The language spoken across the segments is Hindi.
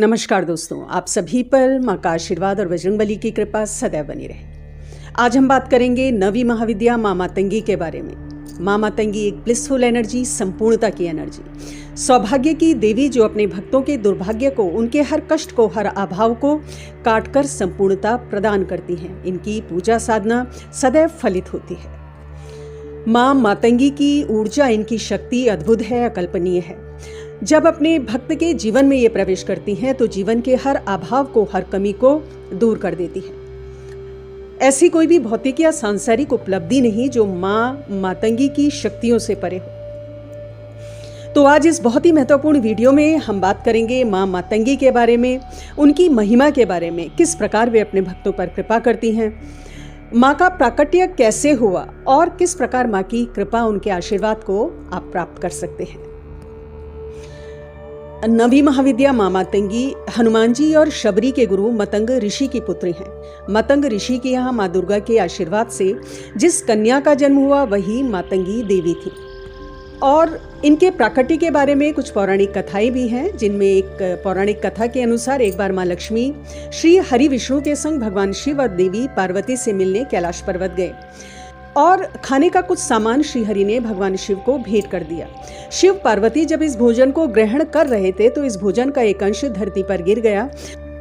नमस्कार दोस्तों, आप सभी पर माँ का आशीर्वाद और बजरंगबली की कृपा सदैव बनी रहे। आज हम बात करेंगे नवी महाविद्या माँ मातंगी के बारे में। माँ मातंगी एक ब्लिसफुल एनर्जी, संपूर्णता की एनर्जी, सौभाग्य की देवी जो अपने भक्तों के दुर्भाग्य को, उनके हर कष्ट को, हर अभाव को काटकर संपूर्णता प्रदान करती हैं। इनकी पूजा साधना सदैव फलित होती है। माँ मातंगी की ऊर्जा, इनकी शक्ति अद्भुत है, अकल्पनीय है। जब अपने भक्त के जीवन में ये प्रवेश करती हैं तो जीवन के हर अभाव को, हर कमी को दूर कर देती है। ऐसी कोई भी भौतिक या सांसारिक उपलब्धि नहीं जो माँ मातंगी की शक्तियों से परे हो। तो आज इस बहुत ही महत्वपूर्ण वीडियो में हम बात करेंगे माँ मातंगी के बारे में, उनकी महिमा के बारे में, किस प्रकार वे अपने भक्तों पर कृपा करती हैं, माँ का प्राकट्य कैसे हुआ और किस प्रकार माँ की कृपा, उनके आशीर्वाद को आप प्राप्त कर सकते हैं। नवी महाविद्या माँ मातंगी हनुमान जी और शबरी के गुरु मतंग ऋषि की पुत्री हैं। मतंग ऋषि के यहाँ माँ दुर्गा के आशीर्वाद से जिस कन्या का जन्म हुआ वही मातंगी देवी थी। और इनके प्राकट्य के बारे में कुछ पौराणिक कथाएं भी हैं, जिनमें एक पौराणिक कथा के अनुसार एक बार माँ लक्ष्मी श्री हरि विष्णु के संग भगवान शिव और देवी पार्वती से मिलने कैलाश पर्वत गए और खाने का कुछ सामान श्री हरि ने भगवान शिव को भेंट कर दिया। शिव पार्वती जब इस भोजन को ग्रहण कर रहे थे तो इस भोजन का एक अंश धरती पर गिर गया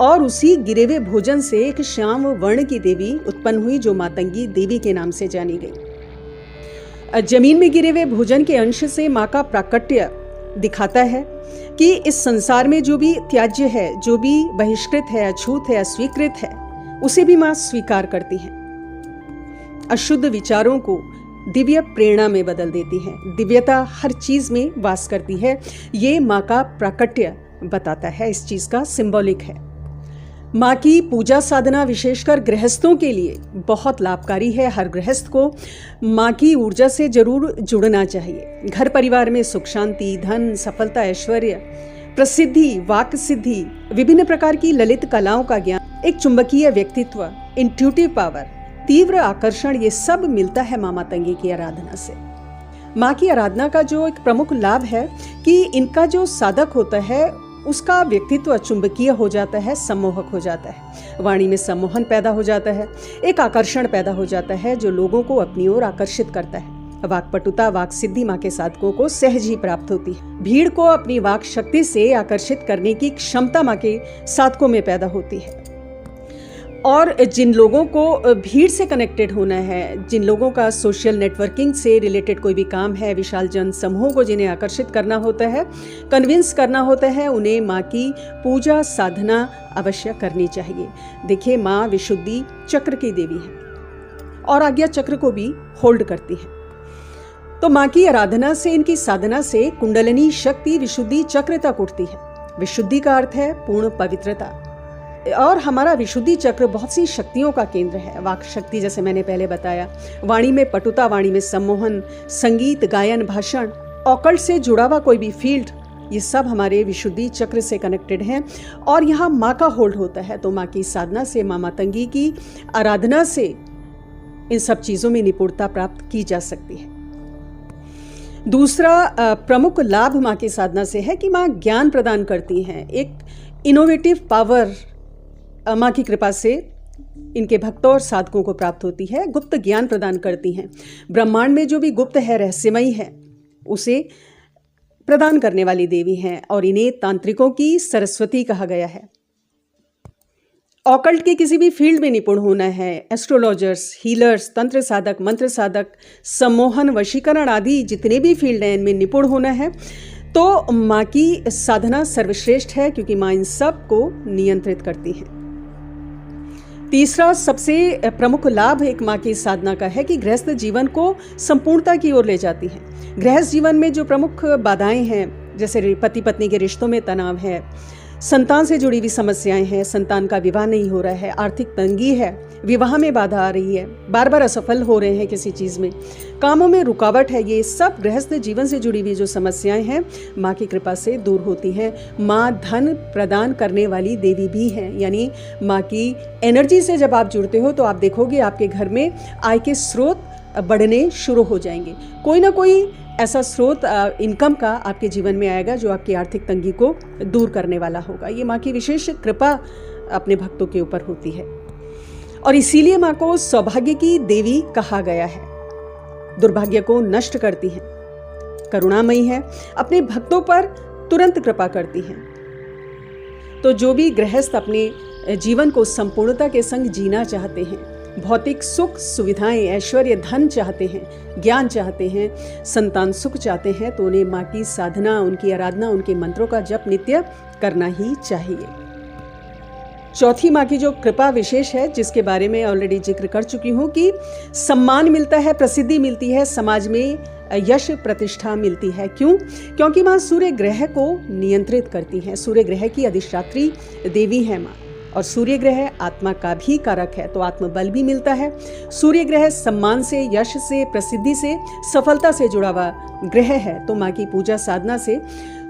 और उसी गिरे हुए भोजन से एक श्याम वर्ण की देवी उत्पन्न हुई जो मातंगी देवी के नाम से जानी गई। जमीन में गिरे हुए भोजन के अंश से माँ का प्राकट्य दिखाता है कि इस संसार में जो भी त्याज्य है, जो भी बहिष्कृत है, अछूत है, अस्वीकृत है, उसे भी माँ स्वीकार करती है। अशुद्ध विचारों को दिव्य प्रेरणा में बदल देती है। दिव्यता हर चीज में वास करती है। ये माँ का प्राकट्य बताता है, इस चीज का सिंबॉलिक है। माँ की पूजा साधना विशेषकर गृहस्थों के लिए बहुत लाभकारी है। हर गृहस्थ को माँ की ऊर्जा से जरूर जुड़ना चाहिए। घर परिवार में सुख शांति, धन, सफलता, ऐश्वर्य, प्रसिद्धि, वाक सिद्धि, विभिन्न प्रकार की ललित कलाओं का ज्ञान, एक चुंबकीय व्यक्तित्व, इंट्यूटिव पावर, तीव्र आकर्षण, ये सब मिलता है माँ मातंगी की आराधना से। माँ की आराधना का जो एक प्रमुख लाभ है कि इनका जो साधक होता है उसका व्यक्तित्व चुंबकीय हो जाता है, सम्मोहक हो जाता है। वाणी में सम्मोहन पैदा हो जाता है, एक आकर्षण पैदा हो जाता है जो लोगों को अपनी ओर आकर्षित करता है। वाक्पटुता, वाक सिद्धि माँ के साधकों को सहज ही प्राप्त होती है। भीड़ को अपनी वाक शक्ति से आकर्षित करने की क्षमता माँ के साधकों में पैदा होती है। और जिन लोगों को भीड़ से कनेक्टेड होना है, जिन लोगों का सोशल नेटवर्किंग से रिलेटेड कोई भी काम है, विशाल जन समूहों को जिन्हें आकर्षित करना होता है, कन्विंस करना होता है, उन्हें माँ की पूजा साधना अवश्य करनी चाहिए। देखिए, माँ विशुद्धि चक्र की देवी है और आज्ञा चक्र को भी होल्ड करती है। तो माँ की आराधना से, इनकी साधना से कुंडलिनी शक्ति विशुद्धि चक्र तक उठती है। विशुद्धि का अर्थ है पूर्ण पवित्रता। और हमारा विशुद्धि चक्र बहुत सी शक्तियों का केंद्र है। वाक शक्ति, जैसे मैंने पहले बताया, वाणी में पटुता, वाणी में सम्मोहन, संगीत, गायन, भाषण, ऑकल्ट से जुड़ा हुआ कोई भी फील्ड, ये सब हमारे विशुद्धि चक्र से कनेक्टेड हैं और यहाँ माँ का होल्ड होता है। तो माँ की साधना से, माँ मातंगी की आराधना से इन सब चीज़ों में निपुणता प्राप्त की जा सकती है। दूसरा प्रमुख लाभ माँ की साधना से है कि माँ ज्ञान प्रदान करती हैं। एक इनोवेटिव पावर माँ की कृपा से इनके भक्तों और साधकों को प्राप्त होती है। गुप्त ज्ञान प्रदान करती हैं। ब्रह्मांड में जो भी गुप्त है, रहस्यमयी है, उसे प्रदान करने वाली देवी हैं और इन्हें तांत्रिकों की सरस्वती कहा गया है। ऑकल्ट के किसी भी फील्ड में निपुण होना है, एस्ट्रोलॉजर्स, हीलर्स, तंत्र साधक, मंत्र साधक, सम्मोहन, वशीकरण आदि जितने भी फील्ड हैं, इनमें निपुण होना है तो माँ की साधना सर्वश्रेष्ठ है, क्योंकि माँ इन सब को नियंत्रित करती है। तीसरा सबसे प्रमुख लाभ एक माँ की साधना का है कि गृहस्थ जीवन को संपूर्णता की ओर ले जाती है। गृहस्थ जीवन में जो प्रमुख बाधाएं हैं, जैसे पति पत्नी के रिश्तों में तनाव है, संतान से जुड़ी हुई समस्याएं हैं, संतान का विवाह नहीं हो रहा है, आर्थिक तंगी है, विवाह में बाधा आ रही है, बार बार असफल हो रहे हैं किसी चीज़ में, कामों में रुकावट है, ये सब गृहस्थ जीवन से जुड़ी हुई जो समस्याएं हैं माँ की कृपा से दूर होती हैं। माँ धन प्रदान करने वाली देवी भी हैं, यानी माँ की एनर्जी से जब आप जुड़ते हो तो आप देखोगे आपके घर में आय के स्रोत बढ़ने शुरू हो जाएंगे। कोई ना कोई ऐसा स्रोत इनकम का आपके जीवन में आएगा जो आपकी आर्थिक तंगी को दूर करने वाला होगा। ये माँ की विशेष कृपा अपने भक्तों के ऊपर होती है और इसीलिए माँ को सौभाग्य की देवी कहा गया है। दुर्भाग्य को नष्ट करती है, करुणामयी है, अपने भक्तों पर तुरंत कृपा करती हैं। तो जो भी गृहस्थ अपने जीवन को संपूर्णता के संग जीना चाहते हैं, भौतिक सुख सुविधाएं, ऐश्वर्य, धन चाहते हैं, ज्ञान चाहते हैं, संतान सुख चाहते हैं, तो उन्हें माँ की साधना, उनकी आराधना, उनके मंत्रों का जप नित्य करना ही चाहिए। चौथी माँ की जो कृपा विशेष है, जिसके बारे में ऑलरेडी जिक्र कर चुकी हूँ कि सम्मान मिलता है, प्रसिद्धि मिलती है, समाज में यश प्रतिष्ठा मिलती है। क्यों? क्योंकि माँ सूर्य ग्रह को नियंत्रित करती हैं। सूर्य ग्रह की अधिष्ठात्री देवी है माँ, और सूर्य ग्रह आत्मा का भी कारक है, तो आत्मबल भी मिलता है। सूर्य ग्रह सम्मान से, यश से, प्रसिद्धि से, सफलता से जुड़ा हुआ ग्रह है। तो माँ की पूजा साधना से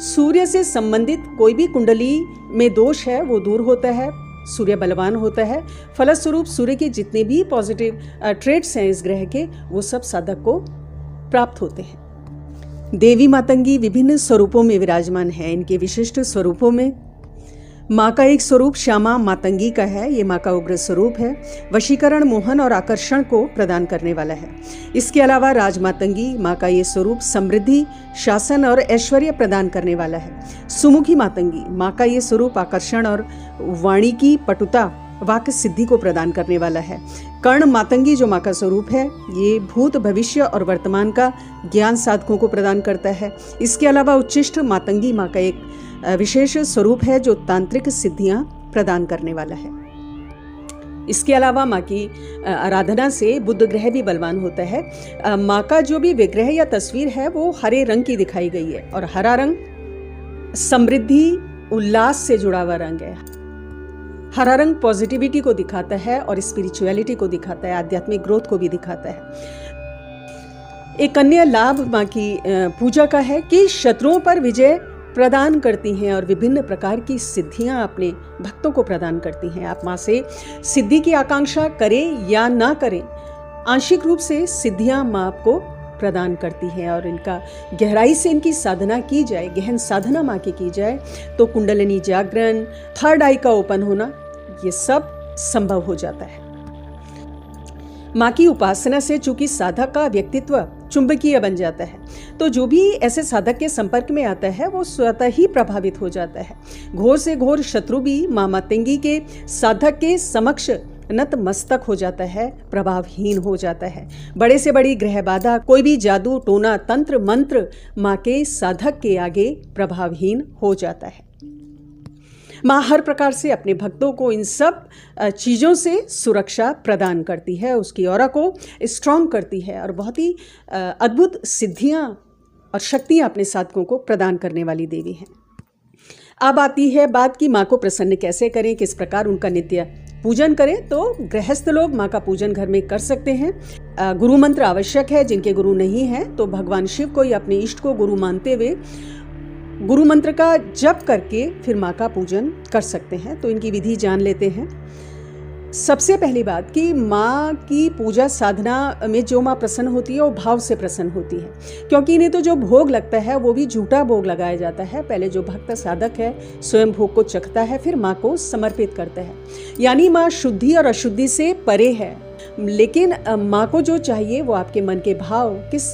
सूर्य से संबंधित कोई भी कुंडली में दोष है वो दूर होता है, सूर्य बलवान होता है। फलस्वरूप सूर्य के जितने भी पॉजिटिव ट्रेट्स हैं इस ग्रह के, वो सब साधक को प्राप्त होते हैं। देवी मातंगी विभिन्न स्वरूपों में विराजमान है। इनके विशिष्ट स्वरूपों में माँ का एक स्वरूप श्यामा मातंगी का है। ये माँ का उग्र स्वरूप है, वशीकरण, मोहन और आकर्षण को प्रदान करने वाला है। इसके अलावा राजमातंगी माँ का ये स्वरूप समृद्धि, शासन और ऐश्वर्य प्रदान करने वाला है। सुमुखी मातंगी माँ का ये स्वरूप आकर्षण और वाणी की पटुता, वाक्य सिद्धि को प्रदान करने वाला है। कर्ण मातंगी जो माँ का स्वरूप है, ये भूत, भविष्य और वर्तमान का ज्ञान साधकों को प्रदान करता है। इसके अलावा उच्चिष्ट मातंगी माँ का एक विशेष स्वरूप है जो तांत्रिक सिद्धियां प्रदान करने वाला है। इसके अलावा माँ की आराधना से बुध ग्रह भी बलवान होता है। माँ का जो भी विग्रह या तस्वीर है वो हरे रंग की दिखाई गई है, और हरा रंग समृद्धि, उल्लास से जुड़ा हुआ रंग है। हरा रंग पॉजिटिविटी को दिखाता है और स्पिरिचुअलिटी को दिखाता है, आध्यात्मिक ग्रोथ को भी दिखाता है। एक अन्य लाभ माँ की पूजा का है कि शत्रुओं पर विजय प्रदान करती हैं और विभिन्न प्रकार की सिद्धियां अपने भक्तों को प्रदान करती हैं। आप माँ से सिद्धि की आकांक्षा करें या ना करें, आंशिक रूप से सिद्धियां माँ आपको प्रदान करती हैं, और इनका गहराई से इनकी साधना की जाए, गहन साधना माँ की जाए, तो कुंडलिनी जागरण, थर्ड आई का ओपन होना, ये सब संभव हो जाता है। माँ की उपासना से चूंकि साधक का व्यक्तित्व चुंबकीय बन जाता है, तो जो भी ऐसे साधक के संपर्क में आता है वो स्वतः ही प्रभावित हो जाता है। घोर से घोर शत्रु भी माँ मातंगी के साधक के समक्ष नतमस्तक हो जाता है, प्रभावहीन हो जाता है। बड़े से बड़ी ग्रह बाधा, कोई भी जादू टोना तंत्र मंत्र माँ के साधक के आगे प्रभावहीन हो जाता है। माँ हर प्रकार से अपने भक्तों को इन सब चीज़ों से सुरक्षा प्रदान करती है, उसकी ऑरा को स्ट्रॉन्ग करती है, और बहुत ही अद्भुत सिद्धियाँ और शक्तियाँ अपने साधकों को प्रदान करने वाली देवी हैं। अब आती है बात कि माँ को प्रसन्न कैसे करें, किस प्रकार उनका नित्य पूजन करें। तो गृहस्थ लोग माँ का पूजन घर में कर सकते हैं। गुरु मंत्र आवश्यक है। जिनके गुरु नहीं हैं तो भगवान शिव को या अपने इष्ट को गुरु मानते हुए गुरु मंत्र का जप करके फिर माँ का पूजन कर सकते हैं। तो इनकी विधि जान लेते हैं। सबसे पहली बात कि माँ की पूजा साधना में जो माँ प्रसन्न होती है वो भाव से प्रसन्न होती है, क्योंकि इन्हें तो जो भोग लगता है वो भी झूठा भोग लगाया जाता है। पहले जो भक्त साधक है स्वयं भोग को चखता है, फिर माँ को समर्पित करता है। यानी माँ शुद्धि और अशुद्धि से परे है, लेकिन माँ को जो चाहिए वो आपके मन के भाव, किस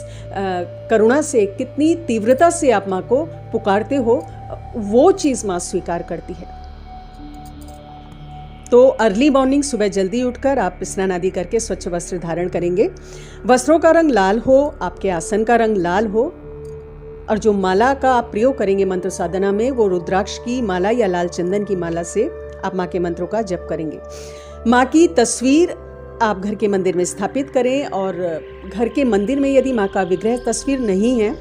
करुणा से, कितनी तीव्रता से आप माँ को पुकारते हो, वो चीज़ माँ स्वीकार करती है। तो अर्ली मॉर्निंग सुबह जल्दी उठकर आप स्नान आदि करके स्वच्छ वस्त्र धारण करेंगे। वस्त्रों का रंग लाल हो, आपके आसन का रंग लाल हो, और जो माला का आप प्रयोग करेंगे मंत्र साधना में वो रुद्राक्ष की माला या लाल चंदन की माला से आप माँ के मंत्रों का जप करेंगे। माँ की तस्वीर आप घर के मंदिर में स्थापित करें, और घर के मंदिर में यदि माँ का विग्रह तस्वीर नहीं है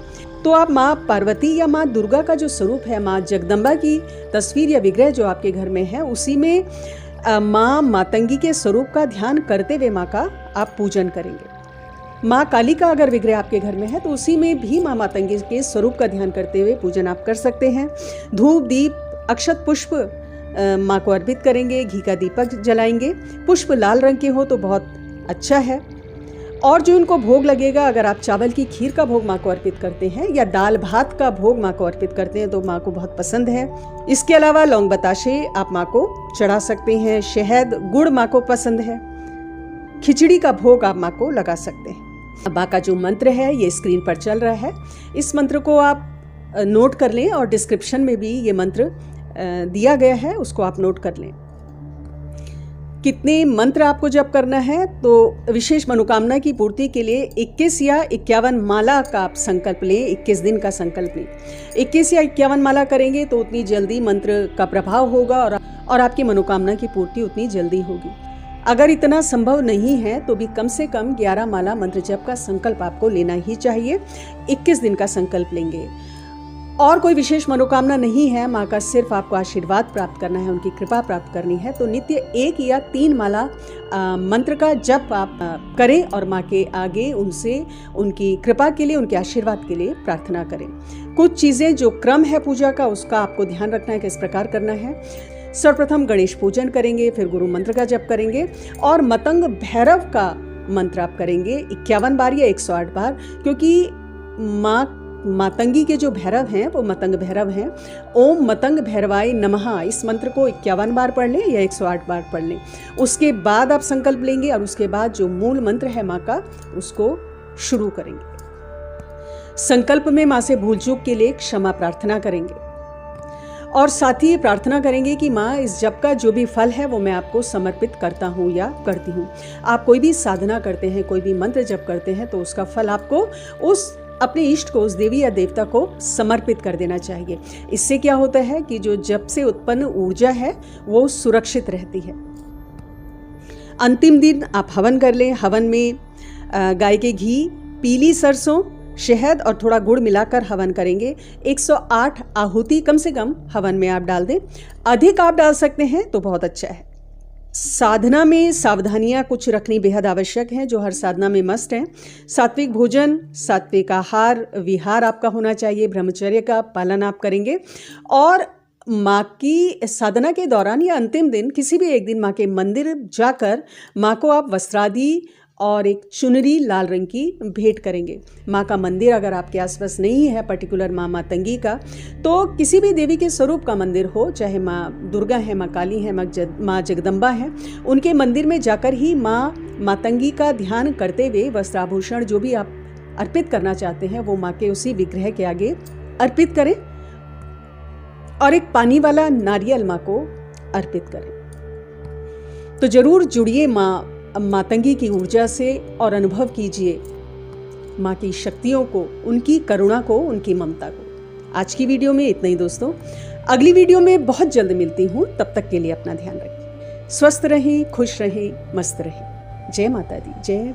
तो आप माँ पार्वती या माँ दुर्गा का जो स्वरूप है, माँ जगदम्बा की तस्वीर या विग्रह जो आपके घर में है, उसी में माँ मातंगी के स्वरूप का ध्यान करते हुए माँ का आप पूजन करेंगे। माँ काली का अगर विग्रह आपके घर में है तो उसी में भी माँ मातंगी के स्वरूप का ध्यान करते हुए पूजन आप कर सकते हैं। धूप, दीप, अक्षत पुष्प माँ को अर्पित करेंगे, घी का दीपक जलाएंगे। पुष्प लाल रंग के हो तो बहुत अच्छा है। और जो इनको भोग लगेगा, अगर आप चावल की खीर का भोग माँ को अर्पित करते हैं या दाल भात का भोग माँ को अर्पित करते हैं तो माँ को बहुत पसंद है। इसके अलावा लौंग बताशे आप माँ को चढ़ा सकते हैं, शहद गुड़ माँ को पसंद है, खिचड़ी का भोग आप माँ को लगा सकते हैं। माँ का जो मंत्र है ये स्क्रीन पर चल रहा है, इस मंत्र को आप नोट कर लें और डिस्क्रिप्शन में भी ये मंत्र दिया गया है, उसको आप नोट कर लें। कितने मंत्र आपको जप करना है, तो विशेष मनोकामना की पूर्ति के लिए 21 या 51 माला का आप संकल्प लें, 21 दिन का संकल्प लें। 21 या 51 माला करेंगे तो उतनी जल्दी मंत्र का प्रभाव होगा और आपकी मनोकामना की पूर्ति उतनी जल्दी होगी। अगर इतना संभव नहीं है तो भी कम से कम 11 माला मंत्र जप का संकल्प आपको लेना ही चाहिए। 21 दिन का संकल्प लेंगे और कोई विशेष मनोकामना नहीं है, माँ का सिर्फ आपको आशीर्वाद प्राप्त करना है, उनकी कृपा प्राप्त करनी है, तो नित्य 1 या 3 माला मंत्र का जप आप करें और माँ के आगे उनसे उनकी कृपा के लिए, उनके आशीर्वाद के लिए प्रार्थना करें। कुछ चीज़ें जो क्रम है पूजा का उसका आपको ध्यान रखना है, किस प्रकार करना है। सर्वप्रथम गणेश पूजन करेंगे, फिर गुरु मंत्र का जप करेंगे और मतंग भैरव का मंत्र आप करेंगे 51 बार या 108 बार, क्योंकि मातंगी के जो भैरव हैं वो मतंग भैरव हैं। ओम मतंग भैरवाय नमः, इस मंत्र को 51 बार पढ़ लें या 108 बार पढ़ लें। उसके बाद आप संकल्प लेंगे और उसके बाद जो मूल मंत्र है माँ का उसको शुरू करेंगे। संकल्प में माँ से भूल चूक के लिए क्षमा प्रार्थना करेंगे और साथ ही प्रार्थना करेंगे कि माँ इस जप का जो भी फल है वो मैं आपको समर्पित करता हूँ या करती हूँ। आप कोई भी साधना करते हैं, कोई भी मंत्र जप करते हैं तो उसका फल आपको उस अपने इष्ट को, उस देवी या देवता को समर्पित कर देना चाहिए। इससे क्या होता है कि जो जप से उत्पन्न ऊर्जा है वो सुरक्षित रहती है। अंतिम दिन आप हवन कर लें। हवन में गाय के घी, पीली सरसों, शहद और थोड़ा गुड़ मिलाकर हवन करेंगे। 108 आहुति कम से कम हवन में आप डाल दें। अधिक आप डाल सकते हैं तो बहुत अच्छा है। साधना में सावधानियां कुछ रखनी बेहद आवश्यक है, जो हर साधना में मस्ट है। सात्विक भोजन, सात्विक आहार विहार आपका होना चाहिए, ब्रह्मचर्य का पालन आप करेंगे और माँ की साधना के दौरान या अंतिम दिन किसी भी एक दिन माँ के मंदिर जाकर माँ को आप वस्त्रादि और एक चुनरी लाल रंग की भेंट करेंगे। माँ का मंदिर अगर आपके आसपास नहीं है, पर्टिकुलर माँ मातंगी का, तो किसी भी देवी के स्वरूप का मंदिर हो, चाहे माँ दुर्गा है, माँ काली है, माँ जगदम्बा है, उनके मंदिर में जाकर ही माँ मातंगी का ध्यान करते हुए वस्त्राभूषण जो भी आप अर्पित करना चाहते हैं वो माँ के उसी विग्रह के आगे अर्पित करें और एक पानी वाला नारियल माँ को अर्पित करें। तो जरूर जुड़िए मातंगी की ऊर्जा से और अनुभव कीजिए माँ की शक्तियों को, उनकी करुणा को, उनकी ममता को। आज की वीडियो में इतना ही दोस्तों, अगली वीडियो में बहुत जल्द मिलती हूँ। तब तक के लिए अपना ध्यान रखें, स्वस्थ रहें, खुश रहें, मस्त रहें। जय माता दी, जय।